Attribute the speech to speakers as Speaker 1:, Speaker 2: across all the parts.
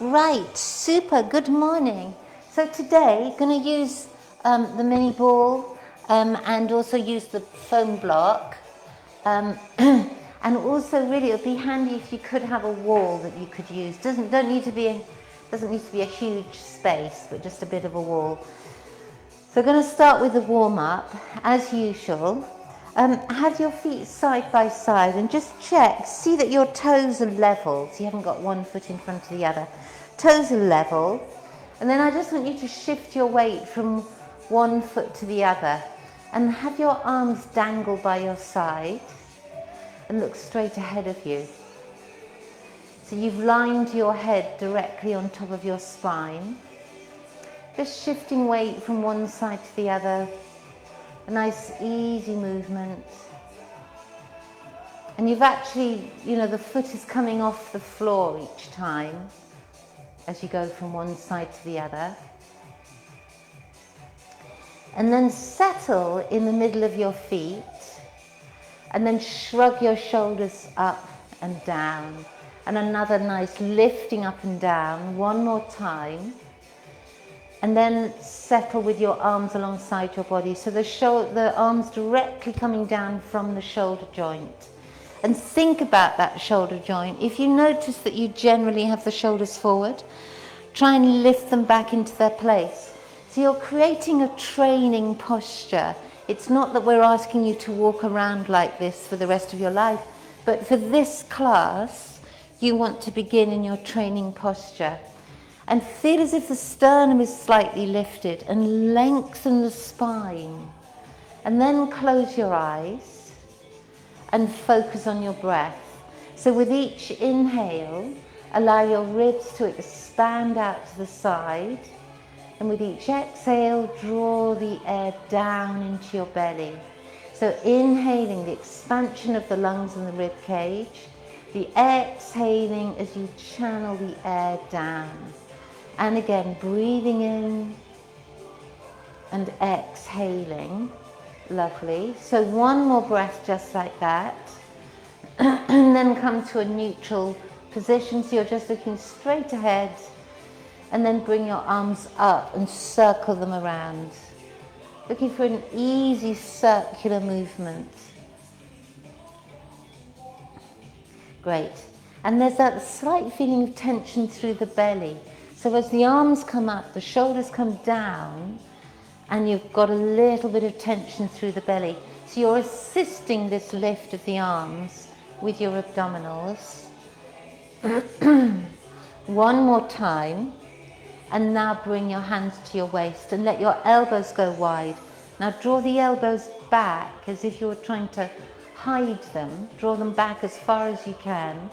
Speaker 1: Right, super, good morning. So today, going to use the mini ball and also use the foam block. And also really it would be handy if you could have a wall that you could use. Doesn't need to be a huge space, but just a bit of a wall. So we're going to start with the warm-up, as usual. Have your feet side by side and just check, see that your toes are level, so you haven't got one foot in front of the other. Toes are level, and then I just want you to shift your weight from one foot to the other and have your arms dangle by your side and look straight ahead of you. So you've lined your head directly on top of your spine. Just shifting weight from one side to the other. A nice easy movement. And you've actually, the foot is coming off the floor each time as you go from one side to the other. And then settle in the middle of your feet and then shrug your shoulders up and down. And another nice lifting up and down, one more time. And then settle with your arms alongside your body. So the arms directly coming down from the shoulder joint. And think about that shoulder joint. If you notice that you generally have the shoulders forward, try and lift them back into their place. So you're creating a training posture. It's not that we're asking you to walk around like this for the rest of your life, but for this class, you want to begin in your training posture. And feel as if the sternum is slightly lifted and lengthen the spine. And then close your eyes and focus on your breath. So with each inhale, allow your ribs to expand out to the side. And with each exhale, draw the air down into your belly. So inhaling the expansion of the lungs and the rib cage. The exhaling as you channel the air down. And again, breathing in and exhaling. Lovely. So one more breath just like that. And then come to a neutral position. So you're just looking straight ahead. And then bring your arms up and circle them around. Looking for an easy circular movement. Great. And there's that slight feeling of tension through the belly. So as the arms come up, the shoulders come down, and you've got a little bit of tension through the belly. So you're assisting this lift of the arms with your abdominals. One more time. And now bring your hands to your waist and let your elbows go wide. Now draw the elbows back as if you were trying to hide them. Draw them back as far as you can.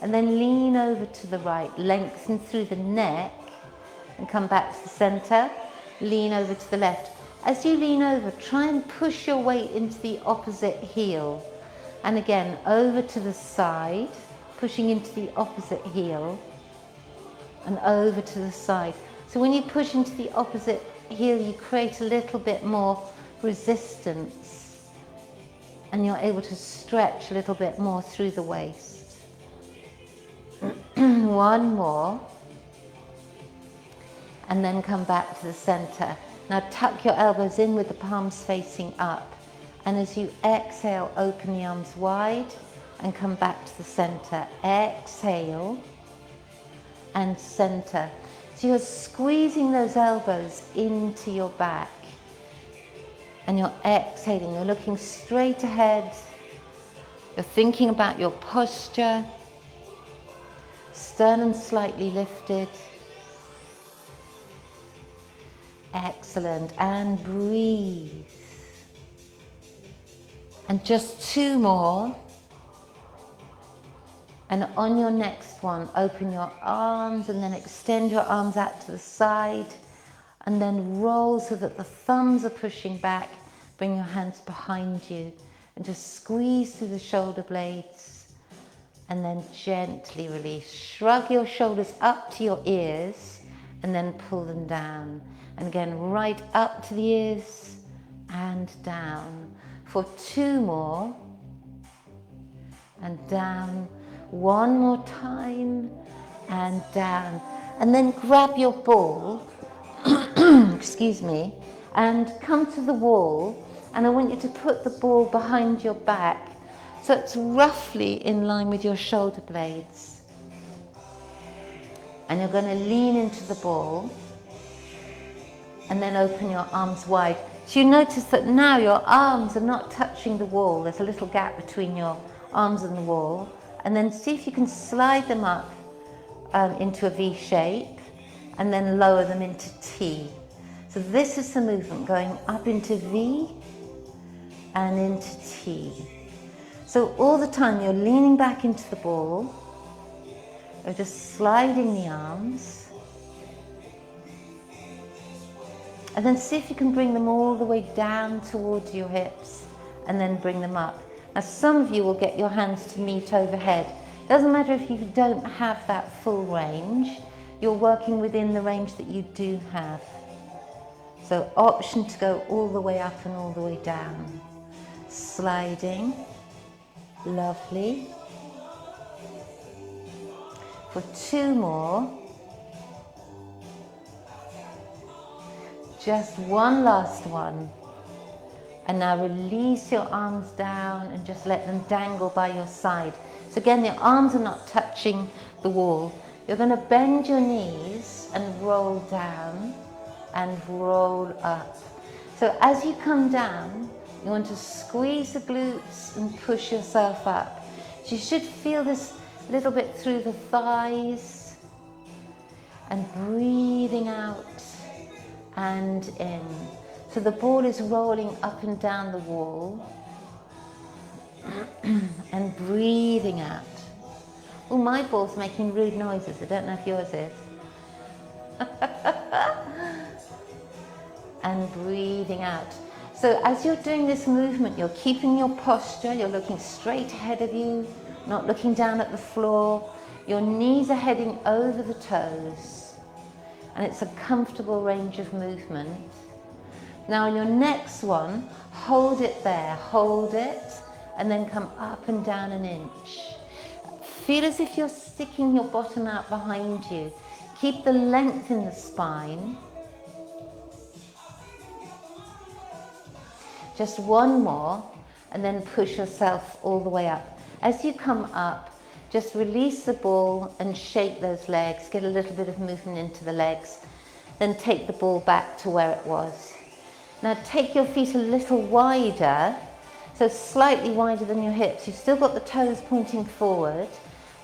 Speaker 1: And then lean over to the right, lengthen through the neck and come back to the center. Lean over to the left. As you lean over, try and push your weight into the opposite heel. And again, over to the side, pushing into the opposite heel, and over to the side. So when you push into the opposite heel, you create a little bit more resistance, and you're able to stretch a little bit more through the waist. One more. And then come back to the center. Now tuck your elbows in with the palms facing up. And as you exhale, open the arms wide and come back to the center. Exhale and center. So you're squeezing those elbows into your back. And you're exhaling, you're looking straight ahead. You're thinking about your posture. Sternum slightly lifted. Excellent, and breathe. And just two more. And on your next one, open your arms and then extend your arms out to the side. And then roll so that the thumbs are pushing back. Bring your hands behind you and just squeeze through the shoulder blades. And then gently release. Shrug your shoulders up to your ears and then pull them down. And again, right up to the ears and down. For two more. And down. One more time. And down. And then grab your ball, excuse me, and come to the wall. And I want you to put the ball behind your back so it's roughly in line with your shoulder blades. And you're going to lean into the ball. And then open your arms wide. So you notice that now your arms are not touching the wall. There's a little gap between your arms and the wall. And then see if you can slide them up into a V shape and then lower them into T. So this is the movement, going up into V and into T. So all the time you're leaning back into the ball. You're just sliding the arms. And then see if you can bring them all the way down towards your hips and then bring them up. Now some of you will get your hands to meet overhead. Doesn't matter if you don't have that full range, you're working within the range that you do have. So option to go all the way up and all the way down. Sliding, lovely. For two more. Just one last one. And now release your arms down and just let them dangle by your side. So again, your arms are not touching the wall. You're going to bend your knees and roll down and roll up. So as you come down, you want to squeeze the glutes and push yourself up. So you should feel this a little bit through the thighs and breathing out and in. So the ball is rolling up and down the wall and breathing out. Oh, my ball's making rude noises. I don't know if yours is. And breathing out. So as you're doing this movement, you're keeping your posture, you're looking straight ahead of you, not looking down at the floor. Your knees are heading over the toes. And it's a comfortable range of movement. Now on your next one, hold it there, hold it, and then come up and down an inch. Feel as if you're sticking your bottom out behind you. Keep the length in the spine. Just one more, and then push yourself all the way up. As you come up, just release the ball and shake those legs. Get a little bit of movement into the legs. Then take the ball back to where it was. Now take your feet a little wider, so slightly wider than your hips. You've still got the toes pointing forward.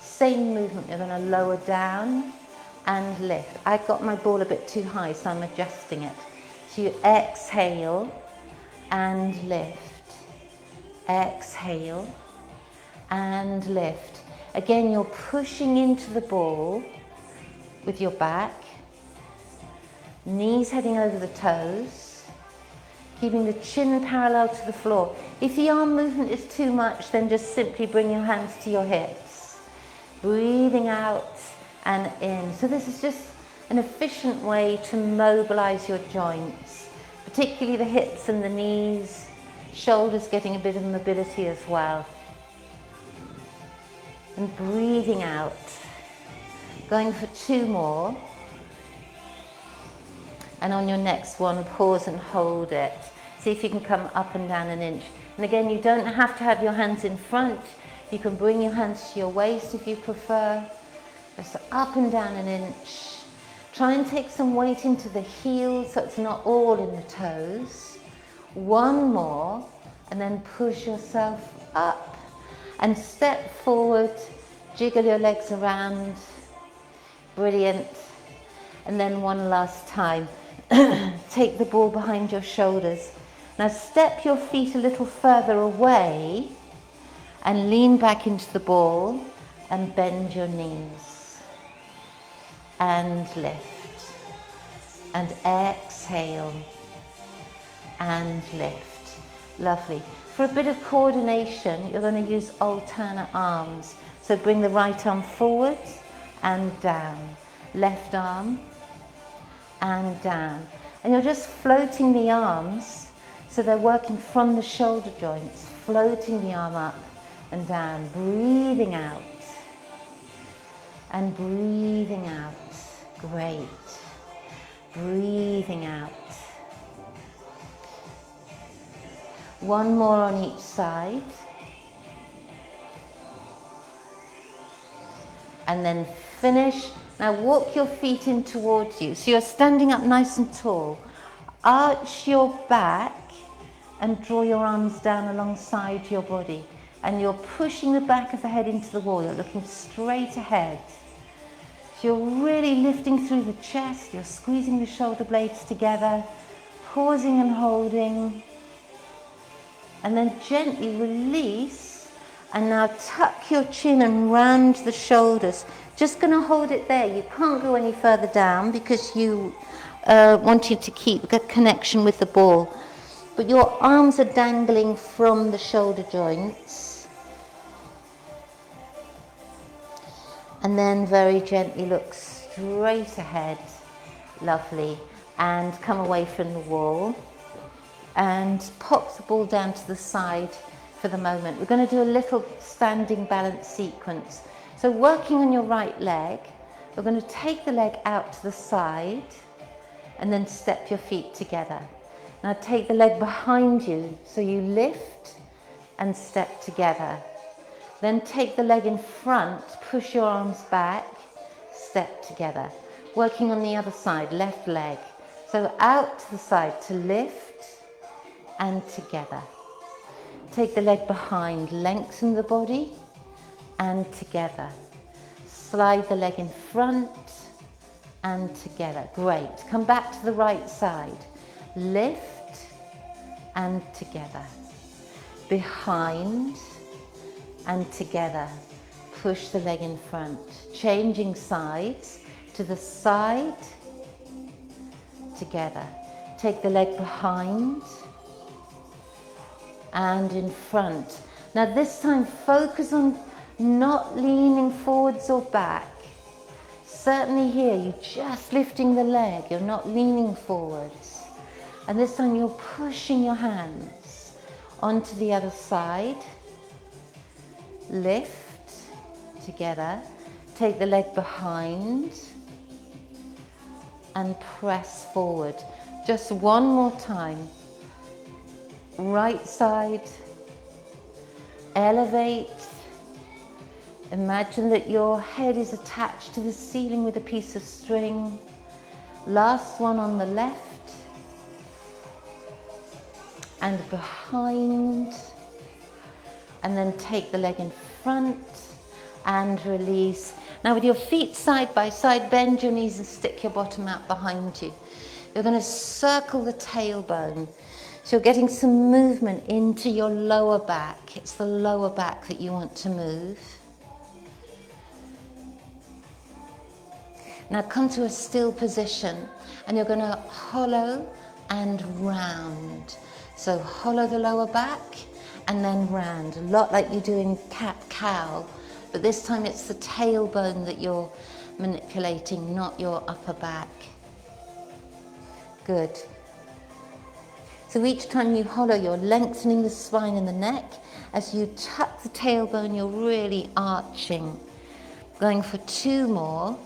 Speaker 1: Same movement, you're going to lower down and lift. I got my ball a bit too high, so I'm adjusting it. So you exhale and lift. Exhale and lift. Again, you're pushing into the ball with your back Knees heading over the toes, keeping the chin parallel to the floor. If the arm movement is too much, then just simply bring your hands to your hips. Breathing out and in. So this is just an efficient way to mobilize your joints, particularly the hips and the knees, shoulders getting a bit of mobility as well. And breathing out. Going for 2 more. And on your next one, pause and hold it. See if you can come up and down an inch. And again, you don't have to have your hands in front. You can bring your hands to your waist if you prefer. Just up and down an inch. Try and take some weight into the heels so it's not all in the toes. 1 more, and then push yourself up. And step forward, jiggle your legs around. Brilliant. And then one last time. Take the ball behind your shoulders. Now step your feet a little further away and lean back into the ball and bend your knees. And lift. And exhale. And lift. Lovely. For a bit of coordination, you're going to use alternate arms. So bring the right arm forward and down. Left arm and down. And you're just floating the arms so they're working from the shoulder joints, floating the arm up and down, breathing out and breathing out. Great. Breathing out. 1 more on each side. And then finish. Now walk your feet in towards you. So you're standing up nice and tall. Arch your back and draw your arms down alongside your body. And you're pushing the back of the head into the wall. You're looking straight ahead. So you're really lifting through the chest. You're squeezing the shoulder blades together, pausing and holding. And then gently release. And now tuck your chin and round the shoulders. Just going to hold it there. You can't go any further down because you want you to keep a connection with the ball. But your arms are dangling from the shoulder joints. And then very gently look straight ahead. Lovely. And come away from the wall. And pop the ball down to the side for the moment. We're going to do a little standing balance sequence. So working on your right leg, we're going to take the leg out to the side and then step your feet together. Now take the leg behind you, so you lift and step together. Then take the leg in front, push your arms back, step together. Working on the other side, left leg. So out to the side to lift and together. Take the leg behind, lengthen the body and together. Slide the leg in front and together. Great. Come back to the right side. Lift and together. Behind and together. Push the leg in front. Changing sides to the side, together. Take the leg behind and in front. Now this time focus on not leaning forwards or back. Certainly here, you're just lifting the leg, you're not leaning forwards. And this time you're pushing your hands onto the other side. Lift together. Take the leg behind and press forward. Just 1 more time. Right side. Elevate. Imagine that your head is attached to the ceiling with a piece of string. Last one on the left. And behind. And then take the leg in front and release. Now with your feet side by side, bend your knees and stick your bottom out behind you. You're going to circle the tailbone. So you're getting some movement into your lower back. It's the lower back that you want to move. Now come to a still position And you're going to hollow and round. So hollow the lower back and then round, a lot like you do in cat-cow, but this time it's the tailbone that you're manipulating, not your upper back. Good. So each time you hollow, you're lengthening the spine and the neck. As you tuck the tailbone, you're really arching. Going for 2 more.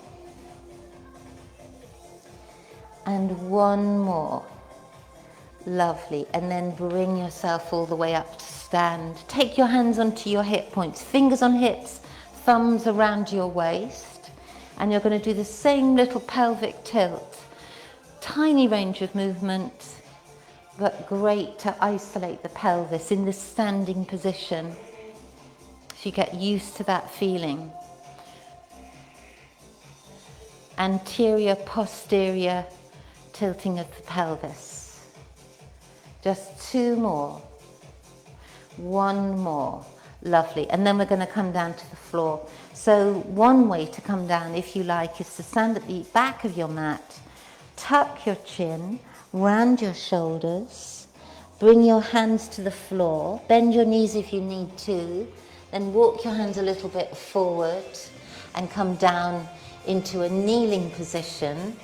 Speaker 1: And 1 more. Lovely. And then bring yourself all the way up to stand. Take your hands onto your hip points, fingers on hips, thumbs around your waist. And you're going to do the same little pelvic tilt. Tiny range of movement, but great to isolate the pelvis in this standing position. So you get used to that feeling. Anterior, posterior tilting of the pelvis. Just 2 more. 1 more. Lovely. And then we're going to come down to the floor. So one way to come down, if you like, is to stand at the back of your mat, tuck your chin, round your shoulders, bring your hands to the floor, bend your knees if you need to, then walk your hands a little bit forward and come down into a kneeling position.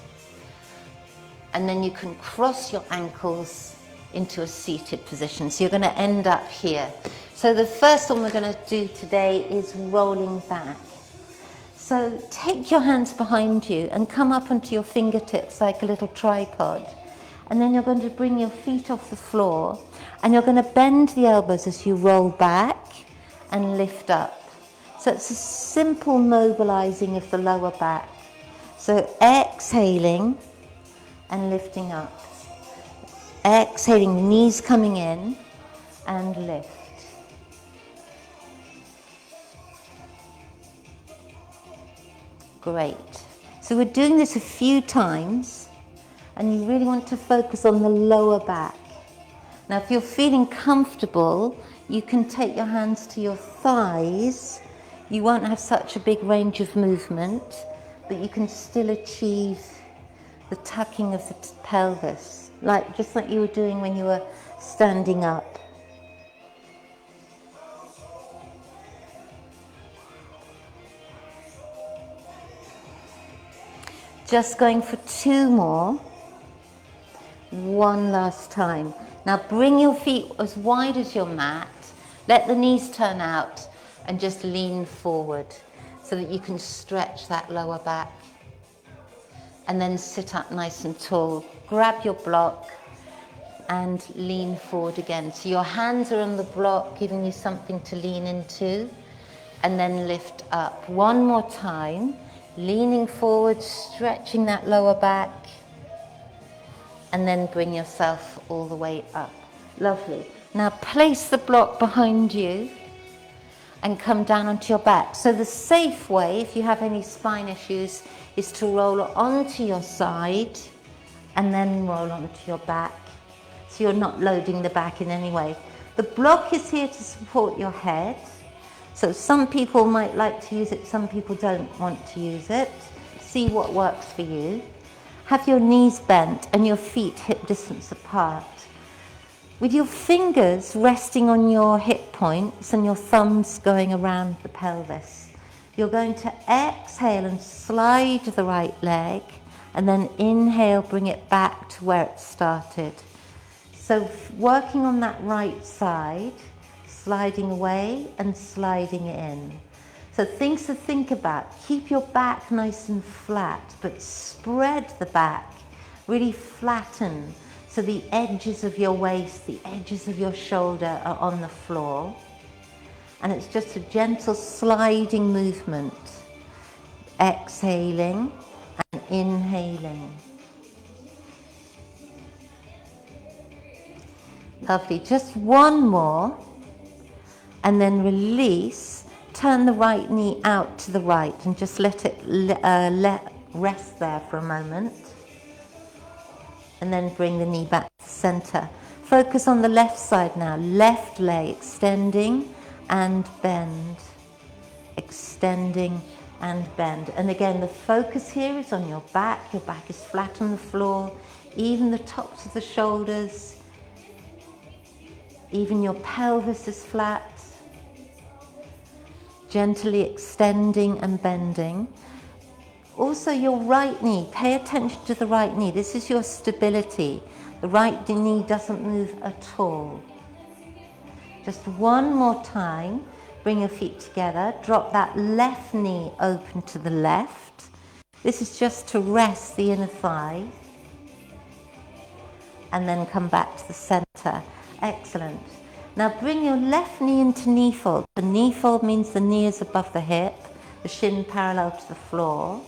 Speaker 1: And then you can cross your ankles into a seated position. So you're going to end up here. So the first one we're going to do today is rolling back. So take your hands behind you and come up onto your fingertips like a little tripod. And then you're going to bring your feet off the floor and you're going to bend the elbows as you roll back and lift up. So it's a simple mobilizing of the lower back. So exhaling and lifting up. Exhaling, the knees coming in and lift. Great. So we're doing this a few times and you really want to focus on the lower back. Now if you're feeling comfortable, you can take your hands to your thighs. You won't have such a big range of movement, but you can still achieve the tucking of the pelvis, just like you were doing when you were standing up. Just going for 2 more. 1 last time. Now bring your feet as wide as your mat. Let the knees turn out and just lean forward so that you can stretch that lower back. And then sit up nice and tall. Grab your block and lean forward again. So your hands are on the block, giving you something to lean into. And then lift up. 1 more time. Leaning forward, stretching that lower back, and then bring yourself all the way up. Lovely. Now place the block behind you and come down onto your back. So the safe way, if you have any spine issues, is to roll onto your side and then roll onto your back. So you're not loading the back in any way. The block is here to support your head. So some people might like to use it, some people don't want to use it. See what works for you. Have your knees bent and your feet hip distance apart. With your fingers resting on your hip points and your thumbs going around the pelvis. You're going to exhale and slide the right leg and then inhale, bring it back to where it started. So working on that right side, sliding away and sliding in. So things to think about. Keep your back nice and flat, but spread the back. Really flatten so the edges of your waist, the edges of your shoulder are on the floor. And it's just a gentle sliding movement. Exhaling and inhaling. Lovely. Just 1 more. And then release, turn the right knee out to the right and just let it rest there for a moment. And then bring the knee back to the center. Focus on the left side now. Left leg extending and bend. Extending and bend. And again, the focus here is on your back. Your back is flat on the floor, even the tops of the shoulders, even your pelvis is flat. Gently extending and bending. Also your right knee, pay attention to the right knee. This is your stability. The right knee doesn't move at all. Just one more time, bring your feet together, drop that left knee open to the left. This is just to rest the inner thigh. And then come back to the center. Excellent. Now bring your left knee into knee fold. The knee fold means the knee is above the hip, the shin parallel to the floor.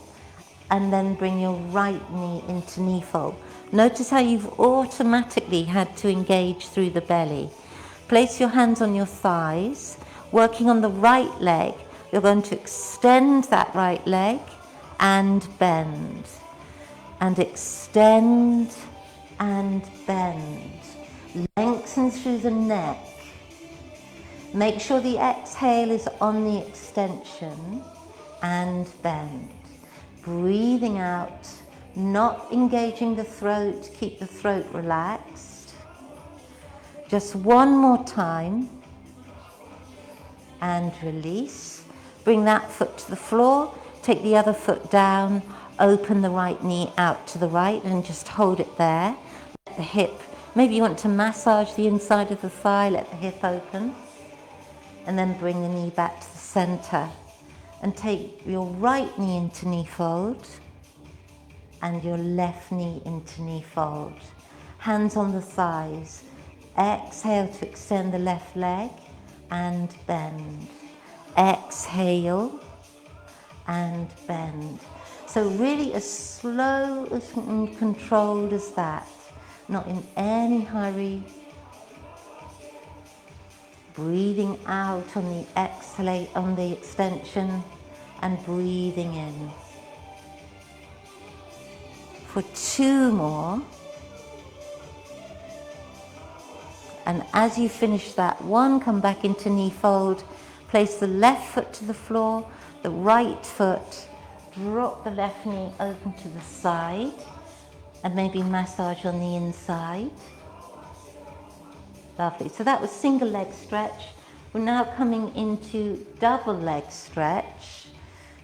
Speaker 1: And then bring your right knee into knee fold. Notice how you've automatically had to engage through the belly. Place your hands on your thighs, working on the right leg. You're going to extend that right leg and bend. And extend and bend. Lengthen through the neck. Make sure the exhale is on the extension and bend. Breathing out, not engaging the throat, keep the throat relaxed. Just one more time and release. Bring that foot to the floor, take the other foot down, open the right knee out to the right and just hold it there. Let the hip, maybe you want to massage the inside of the thigh, let the hip open. And then bring the knee back to the center. And take your right knee into knee fold and your left knee into knee fold. Hands on the thighs. Exhale to extend the left leg and bend. Exhale and bend. So really as slow and controlled as that. Not in any hurry. Breathing out on the exhale, on the extension, and breathing in. For 2 more. And as you finish that one, come back into knee fold. Place the left foot to the floor, the right foot. Drop the left knee open to the side, and maybe massage on the inside. Lovely. So that was single leg stretch. We're now coming into double leg stretch.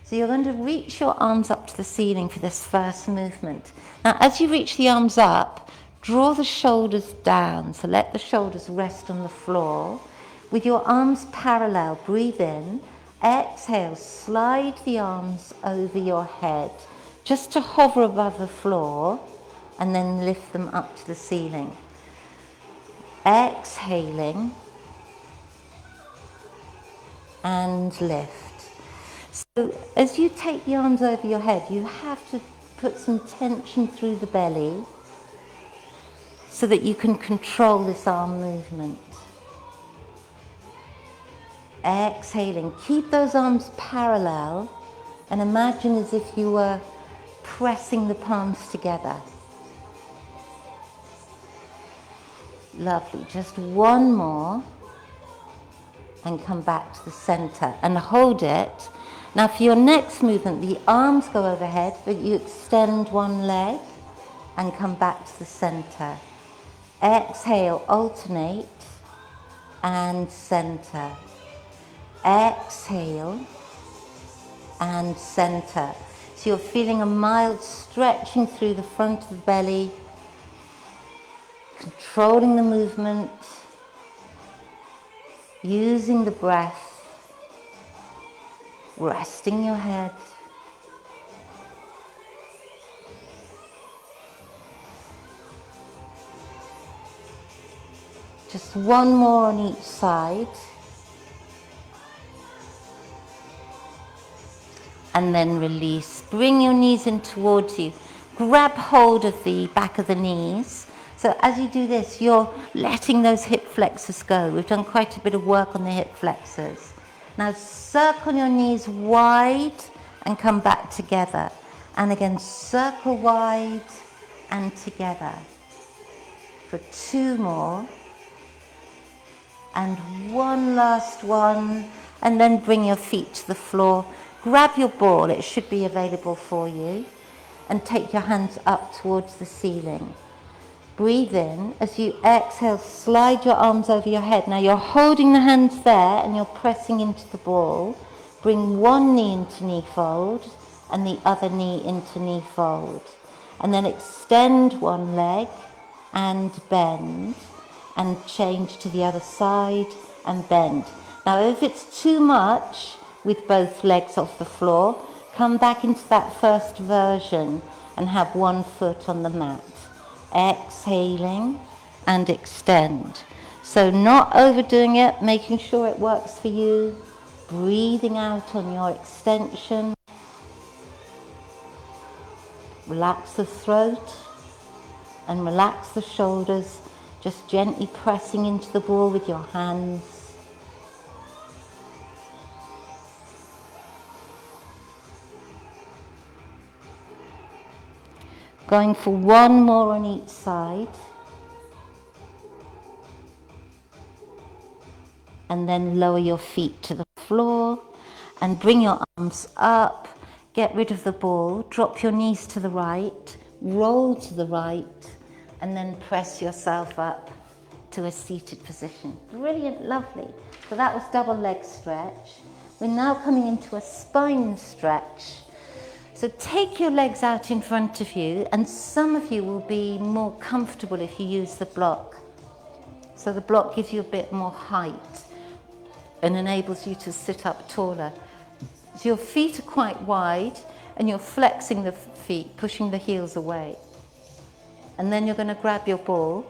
Speaker 1: So you're going to reach your arms up to the ceiling for this first movement. Now, as you reach the arms up, draw the shoulders down. So let the shoulders rest on the floor. With your arms parallel, breathe in. Exhale, slide the arms over your head, just to hover above the floor, and then lift them up to the ceiling. Exhaling and lift. So as you take the arms over your head, you have to put some tension through the belly so that you can control this arm movement. Exhaling, keep those arms parallel and imagine as if you were pressing the palms together. Lovely, just one more and come back to the center and hold it. Now for your next movement, the arms go overhead, but you extend one leg and come back to the center. Exhale, alternate and center. Exhale and center. So you're feeling a mild stretching through the front of the belly, controlling the movement, using the breath, resting your head. Just one more on each side. And then release. Bring your knees in towards you. Grab hold of the back of the knees. So as you do this, you're letting those hip flexors go. We've done quite a bit of work on the hip flexors. Now circle your knees wide and come back together. And again, circle wide and together. For 2 more. And one last one. And then bring your feet to the floor. grab your ball, it should be available for you, and take your hands up towards the ceiling. Breathe in. As you exhale, slide your arms over your head. Now you're holding the hands there and you're pressing into the ball. Bring one knee into knee fold and the other knee into knee fold. And then extend one leg and bend and change to the other side and bend. Now if it's too much with both legs off the floor, come back into that first version and have one foot on the mat. Exhaling and extend. So not overdoing it, making sure it works for you. Breathing out on your extension. Relax the throat and relax the shoulders, just gently pressing into the ball with your hands. Going for one more on each side. And then lower your feet to the floor and bring your arms up. Get rid of the ball. Drop your knees to the right. Roll to the right. And then press yourself up to a seated position. Brilliant, lovely. So that was double leg stretch. We're now coming into a spine stretch. So take your legs out in front of you, and some of you will be more comfortable if you use the block. So the block gives you a bit more height and enables you to sit up taller. So your feet are quite wide and you're flexing the feet, pushing the heels away. And then you're going to grab your ball,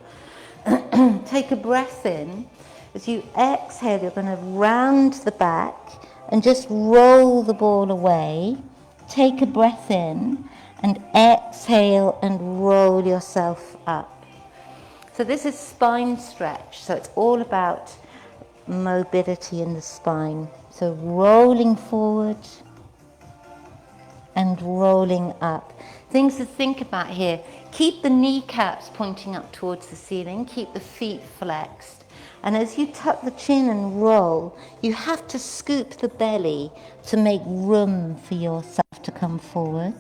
Speaker 1: take a breath in. As you exhale, you're going to round the back and just roll the ball away. Take a breath in and exhale and roll yourself up. So this is spine stretch. So it's all about mobility in the spine. So rolling forward and rolling up. Things to think about here. Keep the kneecaps pointing up towards the ceiling. Keep the feet flexed. And as you tuck the chin and roll, you have to scoop the belly to make room for yourself to come forward.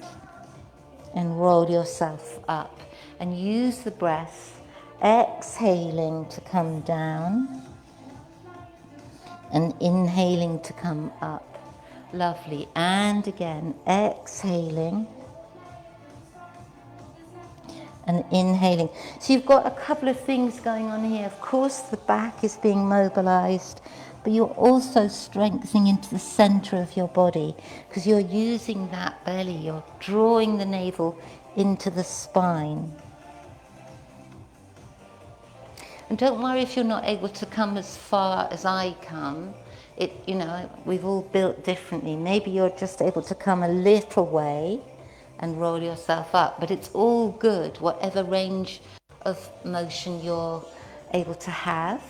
Speaker 1: And roll yourself up. And use the breath, exhaling to come down. And inhaling to come up. Lovely. And again, exhaling. And inhaling. So you've got a couple of things going on here. Of course, the back is being mobilized, but you're also strengthening into the center of your body because you're using that belly. You're drawing the navel into the spine. And don't worry if you're not able to come as far as I come. We've all built differently. Maybe you're just able to come a little way and roll yourself up, but it's all good. Whatever range of motion you're able to have,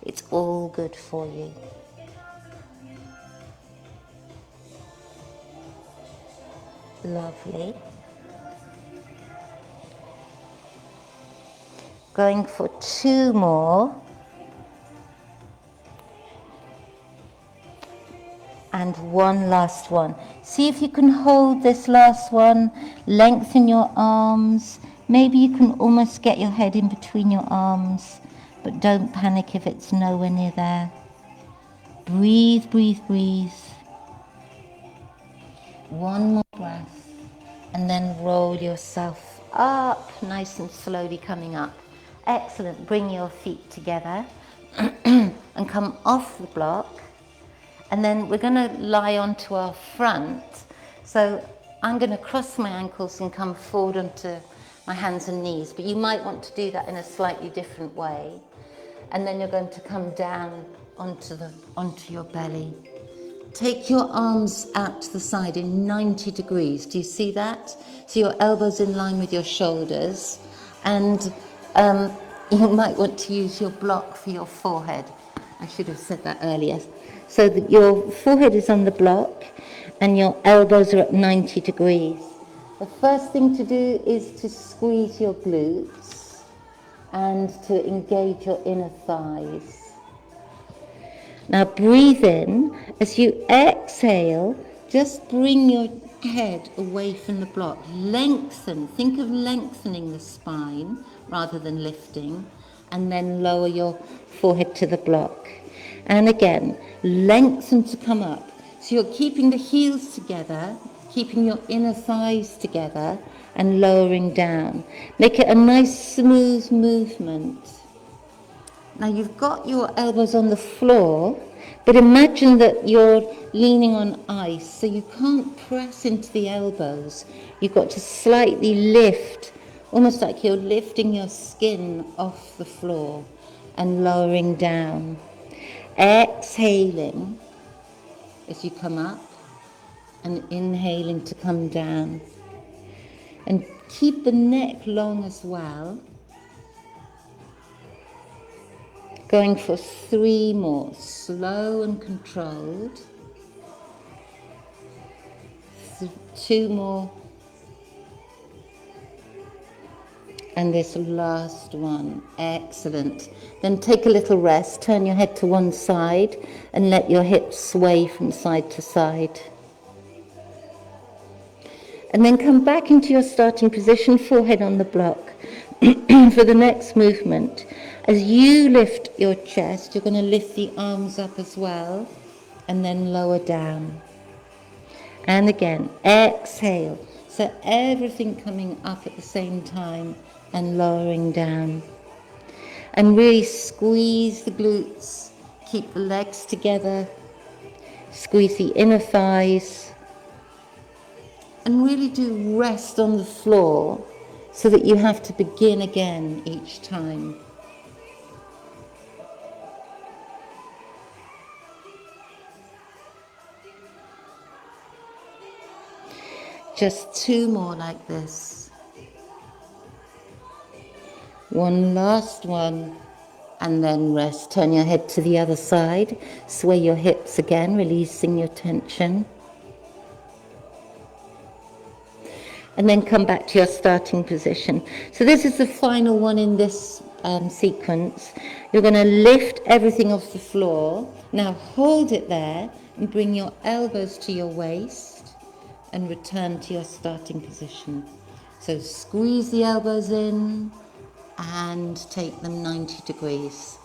Speaker 1: it's all good for you. Lovely. Going for two more. And one last one. See if you can hold this last one. Lengthen your arms. Maybe you can almost get your head in between your arms, but don't panic if it's nowhere near there. Breathe, breathe, breathe. One more breath. And then roll yourself up, nice and slowly coming up. Excellent. Bring your feet together and come off the block. And then we're going to lie onto our front. So I'm going to cross my ankles and come forward onto my hands and knees. But you might want to do that in a slightly different way. And then you're going to come down onto your belly. Take your arms out to the side in 90 degrees. Do you see that? So your elbows in line with your shoulders. And you might want to use your block for your forehead. I should have said that earlier. So that your forehead is on the block and your elbows are at 90 degrees. The first thing to do is to squeeze your glutes and to engage your inner thighs. Now breathe in. As you exhale, Just bring your head away from the block. Lengthen. Think of lengthening the spine rather than lifting. And then lower your forehead to the block. And again, lengthen to come up. So you're keeping the heels together, keeping your inner thighs together, and lowering down. Make it a nice smooth movement. Now you've got your elbows on the floor, but imagine that you're leaning on ice, so you can't press into the elbows. You've got to slightly lift, almost like you're lifting your skin off the floor and lowering down. Exhaling as you come up and inhaling to come down. And keep the neck long as well. Going for 3 more, slow and controlled. 2 more. And this last one, excellent. Then take a little rest, turn your head to one side and let your hips sway from side to side. And then come back into your starting position, forehead on the block for the next movement. As you lift your chest, you're going to lift the arms up as well and then lower down. And again, exhale. So everything coming up at the same time and lowering down. And really squeeze the glutes, keep the legs together, squeeze the inner thighs, and really do rest on the floor so that you have to begin again each time. Just 2 more like this. One last one, and then rest. Turn your head to the other side. Sway your hips again, releasing your tension. And then come back to your starting position. So this is the final one in this sequence. You're going to lift everything off the floor. Now hold it there and bring your elbows to your waist and return to your starting position. So squeeze the elbows in and take them 90 degrees.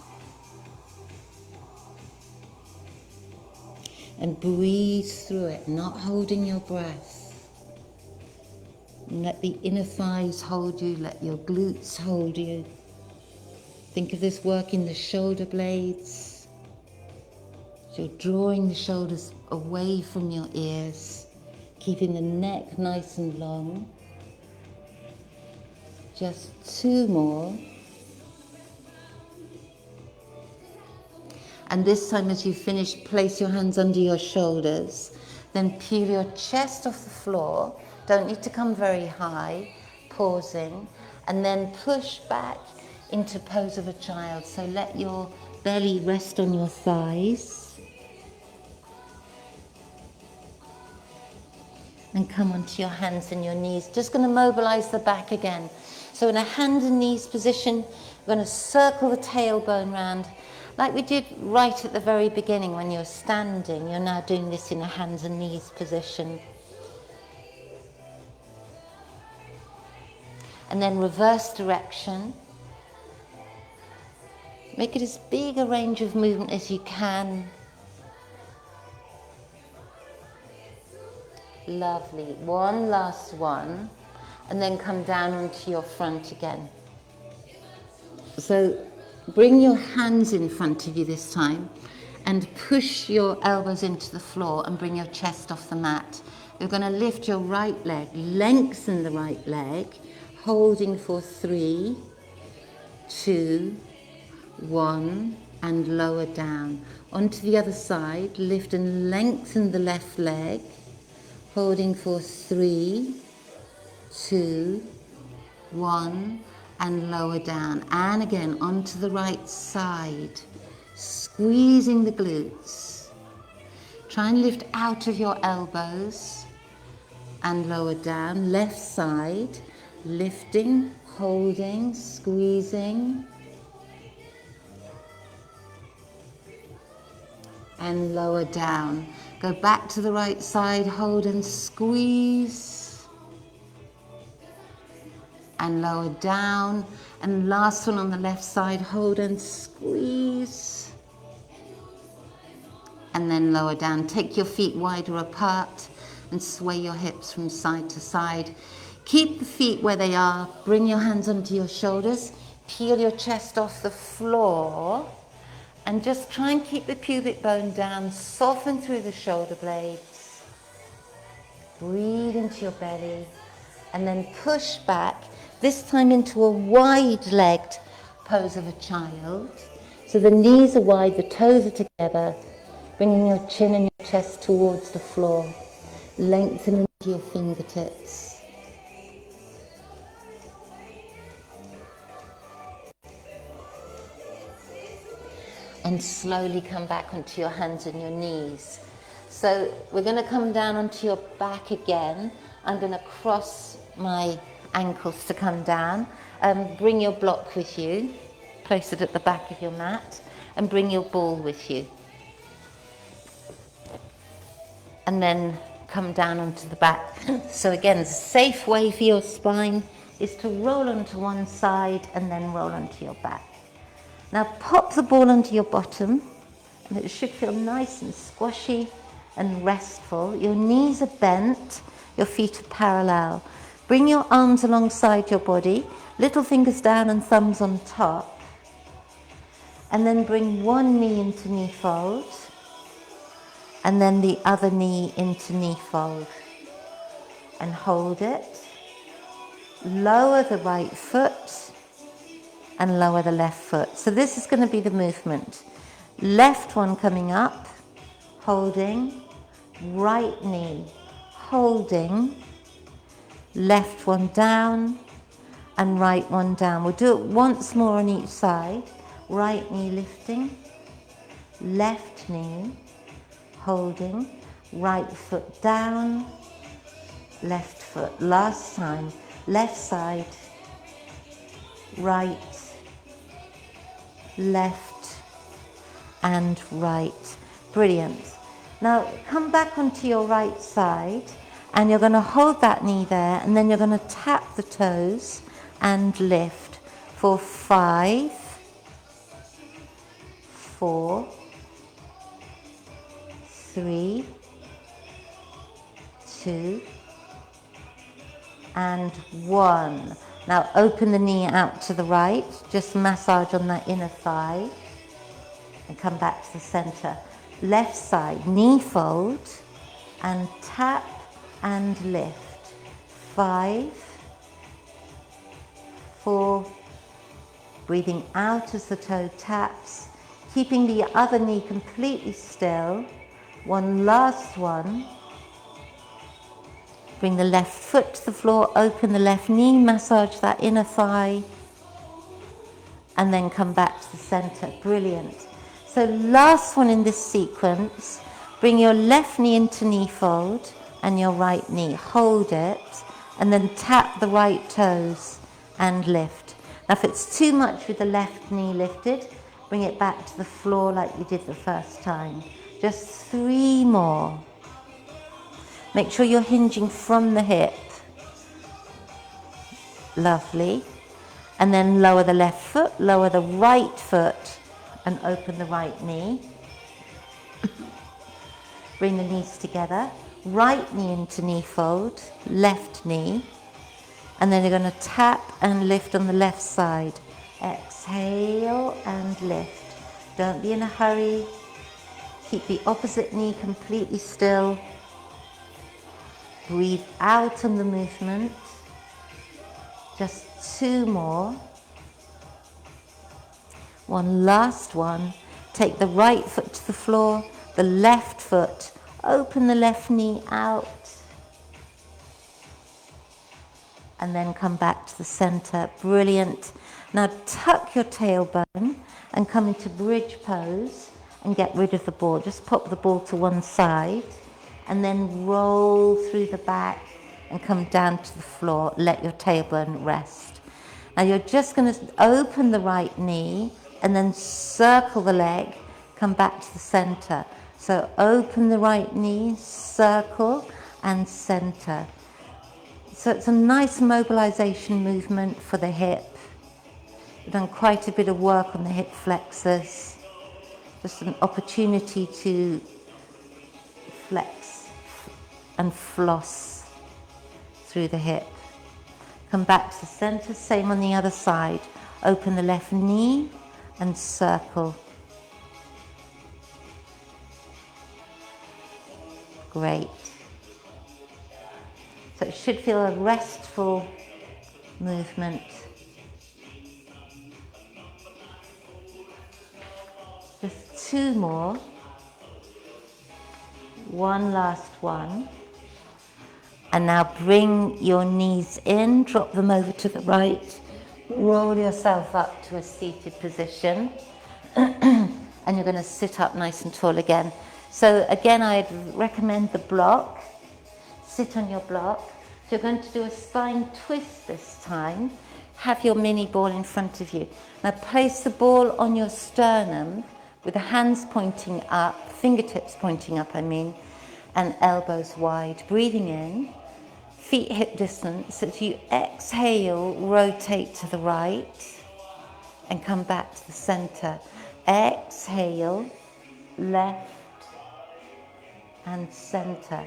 Speaker 1: And breathe through it, not holding your breath. And let the inner thighs hold you, let your glutes hold you. Think of this work in the shoulder blades. So you're drawing the shoulders away from your ears, keeping the neck nice and long. Just 2 more. And this time as you finish, place your hands under your shoulders. Then peel your chest off the floor. Don't need to come very high, pausing. And then push back into pose of a child. So let your belly rest on your thighs. And come onto your hands and your knees. Just going to mobilize the back again. So in a hand and knees position, we're going to circle the tailbone round like we did right at the very beginning when you're standing. You're now doing this in a hands and knees position. And then reverse direction. Make it as big a range of movement as you can. Lovely. One last one. And then come down onto your front again. So bring your hands in front of you this time and push your elbows into the floor and bring your chest off the mat. You're going to lift your right leg, lengthen the right leg, holding for 3, 2, 1, and lower down. Onto the other side, lift and lengthen the left leg, holding for 3, 2, 1, and lower down. And again, onto the right side, squeezing the glutes. Try and lift out of your elbows and lower down. Left side, lifting, holding, squeezing, and lower down. Go back to the right side, hold and squeeze. And lower down. And last one on the left side, hold and squeeze. And then lower down. Take your feet wider apart and sway your hips from side to side. Keep the feet where they are. Bring your hands onto your shoulders. Peel your chest off the floor. And just try and keep the pubic bone down. Soften through the shoulder blades. Breathe into your belly. And then push back. This time into a wide-legged pose of a child. So the knees are wide, the toes are together. Bringing your chin and your chest towards the floor. Lengthen into your fingertips. And slowly come back onto your hands and your knees. So we're going to come down onto your back again. I'm going to cross my ankles to come down. Bring your block with you. Place it at the back of your mat. And bring your ball with you. And then come down onto the back. So again, a safe way for your spine is to roll onto one side and then roll onto your back. Now pop the ball onto your bottom, and it should feel nice and squashy and restful. Your knees are bent, your feet are parallel. Bring your arms alongside your body, little fingers down and thumbs on top. And then bring one knee into knee fold, and then the other knee into knee fold. And hold it. Lower the right foot and lower the left foot. So this is going to be the movement. Left one coming up, holding, right knee, holding, left one down, and right one down. We'll do it once more on each side. Right knee lifting, left knee, holding, right foot down, left foot. Last time, left side, right, left and right. Brilliant. Now come back onto your right side and you're going to hold that knee there, and then you're going to tap the toes and lift for 5, 4, 3, 2 and 1. Now open the knee out to the right, just massage on that inner thigh and come back to the center. Left side, knee fold and tap and lift. 5, 4, breathing out as the toe taps, keeping the other knee completely still. One last one. Bring the left foot to the floor, open the left knee, massage that inner thigh, and then come back to the center. Brilliant. So last one in this sequence, bring your left knee into knee fold and your right knee. Hold it, and then tap the right toes and lift. Now if it's too much with the left knee lifted, bring it back to the floor like you did the first time. Just 3 more. Make sure you're hinging from the hip. Lovely. And then lower the left foot, lower the right foot, and open the right knee. Bring the knees together. Right knee into knee fold, left knee. And then you're going to tap and lift on the left side. Exhale and lift. Don't be in a hurry. Keep the opposite knee completely still. Breathe out on the movement. Just 2 more. One last one. Take the right foot to the floor, the left foot. Open the left knee out. And then come back to the center. Brilliant. Now tuck your tailbone and come into bridge pose and get rid of the ball. Just pop the ball to one side. And then roll through the back and come down to the floor. Let your tailbone rest. Now you're just going to open the right knee and then circle the leg, come back to the center. So open the right knee, circle and center. So it's a nice mobilization movement for the hip. We've done quite a bit of work on the hip flexors. Just an opportunity to flex and floss through the hip. Come back to the center, same on the other side. Open the left knee and circle. Great. So it should feel a restful movement. Just two more. One last one. And now bring your knees in, drop them over to the right, roll yourself up to a seated position, and you're going to sit up nice and tall again. So again, I'd recommend the block. Sit on your block. So you're going to do a spine twist this time. Have your mini ball in front of you. Now place the ball on your sternum with the hands pointing up, fingertips pointing up, and elbows wide. Breathing in, feet hip distance. As you exhale, rotate to the right and come back to the center. Exhale, left and center.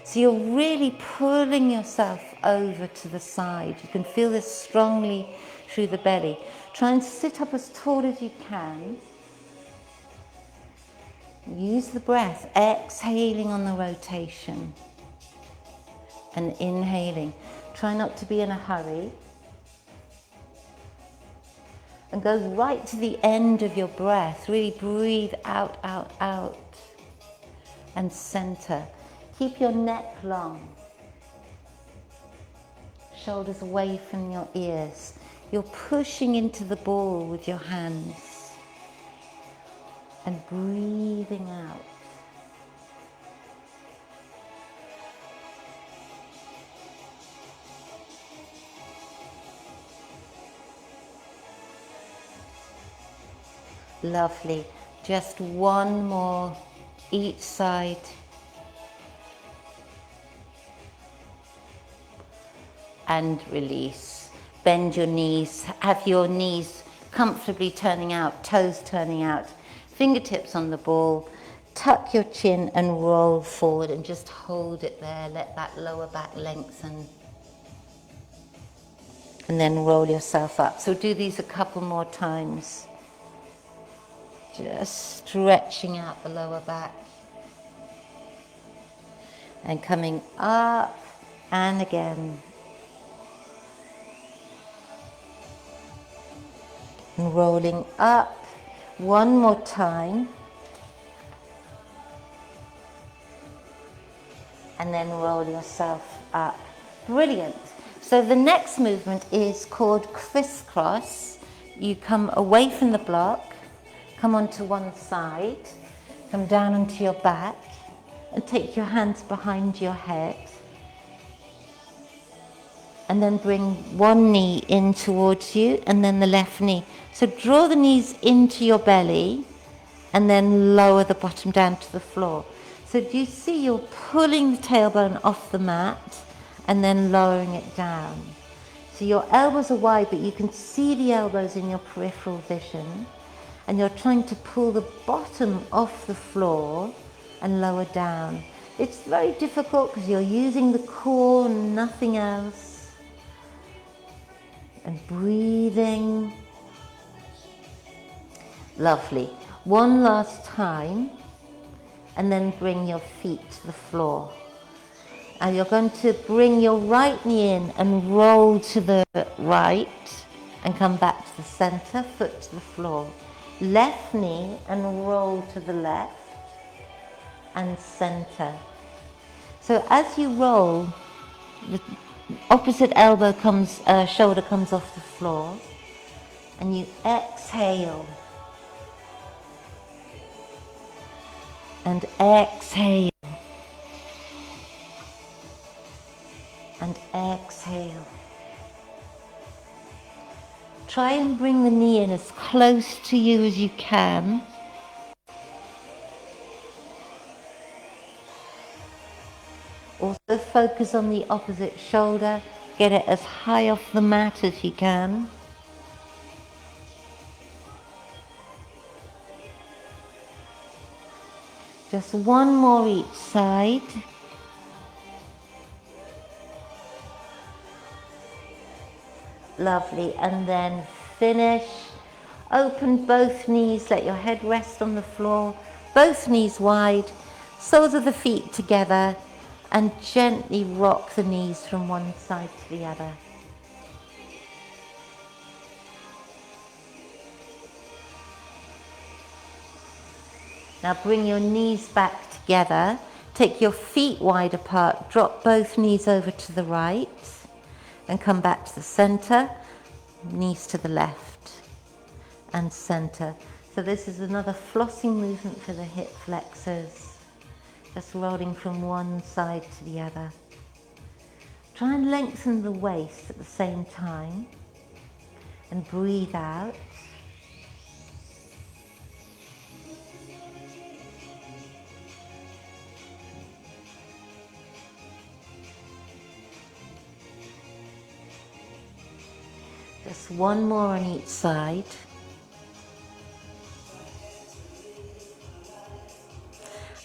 Speaker 1: So you're really pulling yourself over to the side. You can feel this strongly through the belly. Try and sit up as tall as you can. Use the breath, exhaling on the rotation and inhaling. Try not to be in a hurry. And go right to the end of your breath. Really breathe out, out, out. And center. Keep your neck long. Shoulders away from your ears. You're pushing into the ball with your hands. And breathing out. Lovely. Just one more each side. And release. Bend your knees. Have your knees comfortably turning out, toes turning out. Fingertips on the ball, tuck your chin and roll forward and just hold it there. Let that lower back lengthen. And then roll yourself up. So do these a couple more times. Just stretching out the lower back. And coming up and again. And rolling up. One more time. And then roll yourself up. Brilliant. So the next movement is called crisscross. You come away from the block, come onto one side, come down onto your back, and take your hands behind your head. And then bring one knee in towards you, and then the left knee. So draw the knees into your belly, and then lower the bottom down to the floor. So do you see you're pulling the tailbone off the mat, and then lowering it down. So your elbows are wide, but you can see the elbows in your peripheral vision, and you're trying to pull the bottom off the floor and lower down. It's very difficult because you're using the core, nothing else. And breathing. Lovely. One last time, and then bring your feet to the floor. And you're going to bring your right knee in and roll to the right and come back to the center, foot to the floor. Left knee and roll to the left and center. So as you roll, the opposite elbow comes, shoulder comes off the floor, and you exhale. And exhale. And exhale. Try and bring the knee in as close to you as you can. Also focus on the opposite shoulder. Get it as high off the mat as you can. Just one more each side. Lovely. And then finish. Open both knees, let your head rest on the floor, both knees wide, soles of the feet together, and gently rock the knees from one side to the other. Now bring your knees back together, take your feet wide apart, drop both knees over to the right, and come back to the center, knees to the left. And center. So this is another flossing movement for the hip flexors, just rolling from one side to the other. Try and lengthen the waist at the same time and breathe out. Just one more on each side.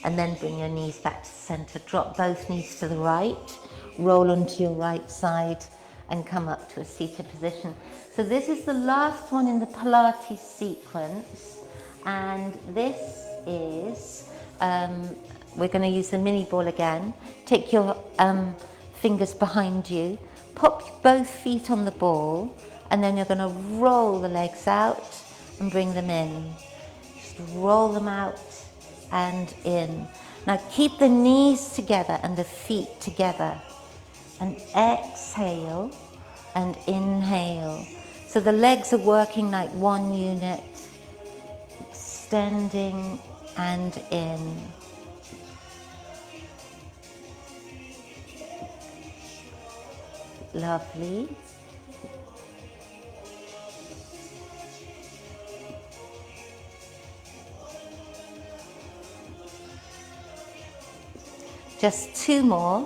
Speaker 1: And then bring your knees back to the center. Drop both knees to the right, roll onto your right side and come up to a seated position. So this is the last one in the Pilates sequence. And this is, we're going to use the mini ball again. Take your fingers behind you, pop both feet on the ball, and then you're going to roll the legs out and bring them in. Just roll them out and in. Now keep the knees together and the feet together. And exhale and inhale. So the legs are working like one unit, extending and in. Lovely. Just two more.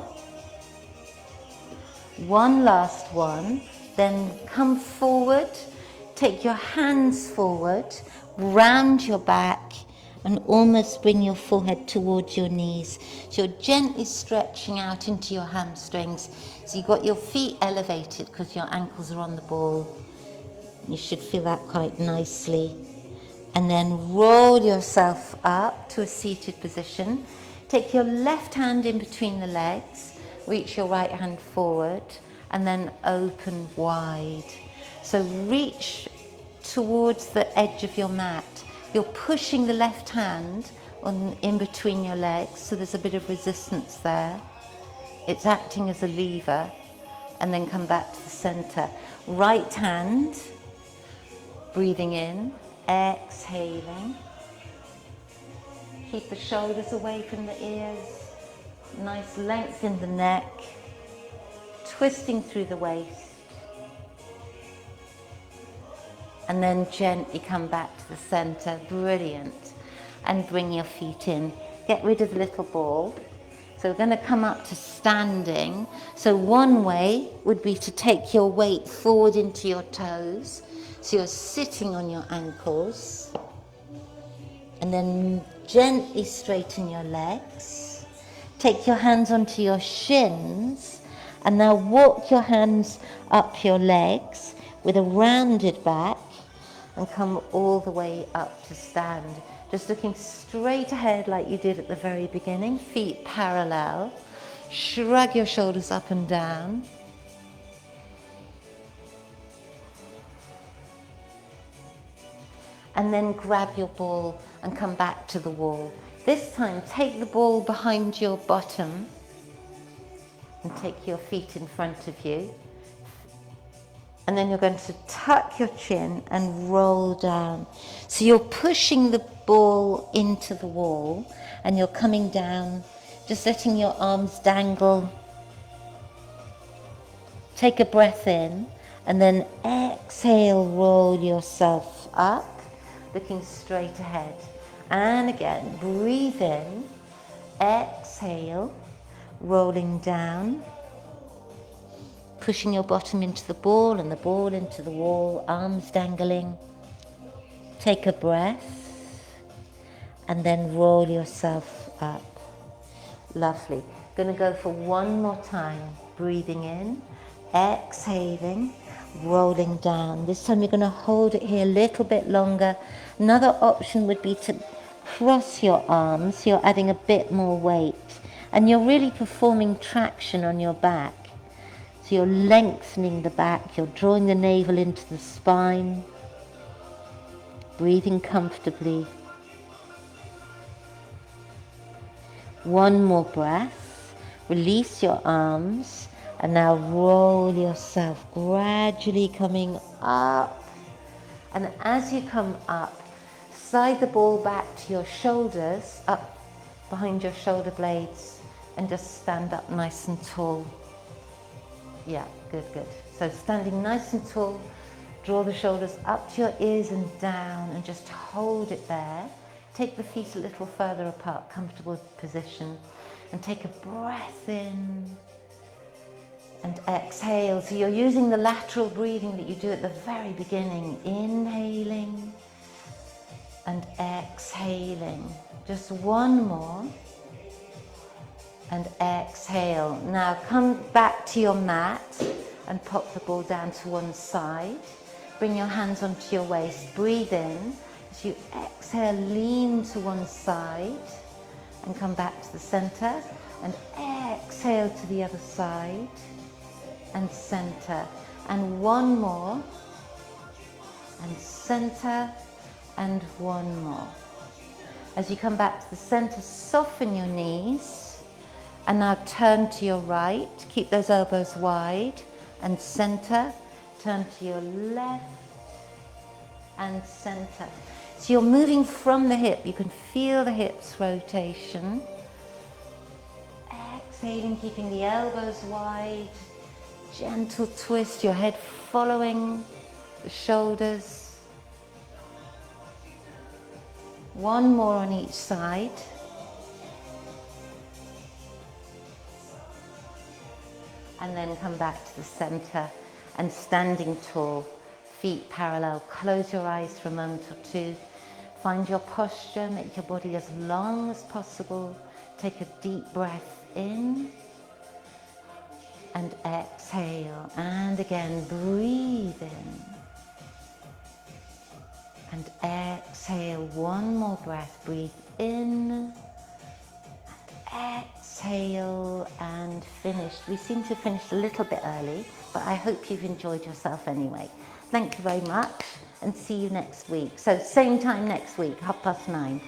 Speaker 1: One last one. Then come forward. Take your hands forward. Round your back and almost bring your forehead towards your knees. So you're gently stretching out into your hamstrings. So you've got your feet elevated because your ankles are on the ball. You should feel that quite nicely. And then roll yourself up to a seated position. Take your left hand in between the legs, reach your right hand forward, and then open wide. So reach towards the edge of your mat. You're pushing the left hand in between your legs, so there's a bit of resistance there. It's acting as a lever, and then come back to the center. Right hand, breathing in, exhaling. Keep the shoulders away from the ears. Nice length in the neck. Twisting through the waist. And then gently come back to the center. Brilliant. And bring your feet in. Get rid of the little ball. So we're going to come up to standing. So one way would be to take your weight forward into your toes. So you're sitting on your ankles. And then gently straighten your legs. Take your hands onto your shins. And now walk your hands up your legs with a rounded back and come all the way up to stand. Just looking straight ahead like you did at the very beginning. Feet parallel. Shrug your shoulders up and down. And then grab your ball and come back to the wall. This time, take the ball behind your bottom and take your feet in front of you. And then you're going to tuck your chin and roll down. So you're pushing the ball into the wall and you're coming down, just letting your arms dangle. Take a breath in and then exhale, roll yourself up. Looking straight ahead. And again, breathe in, exhale, rolling down, pushing your bottom into the ball and the ball into the wall, arms dangling. Take a breath and then roll yourself up. Lovely. Going to go for one more time. Breathing in, exhaling, rolling down. This time you're going to hold it here a little bit longer. Another option would be to cross your arms, so you're adding a bit more weight. And you're really performing traction on your back. So you're lengthening the back, you're drawing the navel into the spine, breathing comfortably. One more breath. Release your arms and now roll yourself, gradually coming up. And as you come up, slide the ball back to your shoulders, up behind your shoulder blades, and just stand up nice and tall. Yeah, good, good. So standing nice and tall, draw the shoulders up to your ears and down, and just hold it there. Take the feet a little further apart, comfortable position, and take a breath in and exhale. So you're using the lateral breathing that you do at the very beginning, inhaling and exhaling. Just one more. And exhale. Now come back to your mat and pop the ball down to one side. Bring your hands onto your waist. Breathe in. As you exhale, lean to one side and come back to the center. And exhale to the other side and center. And one more. And center. And one more. As you come back to the center, soften your knees. And now turn to your right, keep those elbows wide, and center, turn to your left, and center. So you're moving from the hip, you can feel the hips rotation. Exhaling, keeping the elbows wide, gentle twist, your head following the shoulders. One more on each side. And then come back to the center and standing tall, feet parallel. Close your eyes for a moment or two. Find your posture, make your body as long as possible. Take a deep breath in and exhale. And again, breathe in and exhale. One more breath. Breathe in. Exhale and finished. We seem to have finished a little bit early, but I hope you've enjoyed yourself anyway. Thank you very much and see you next week. So same time next week, 9:30.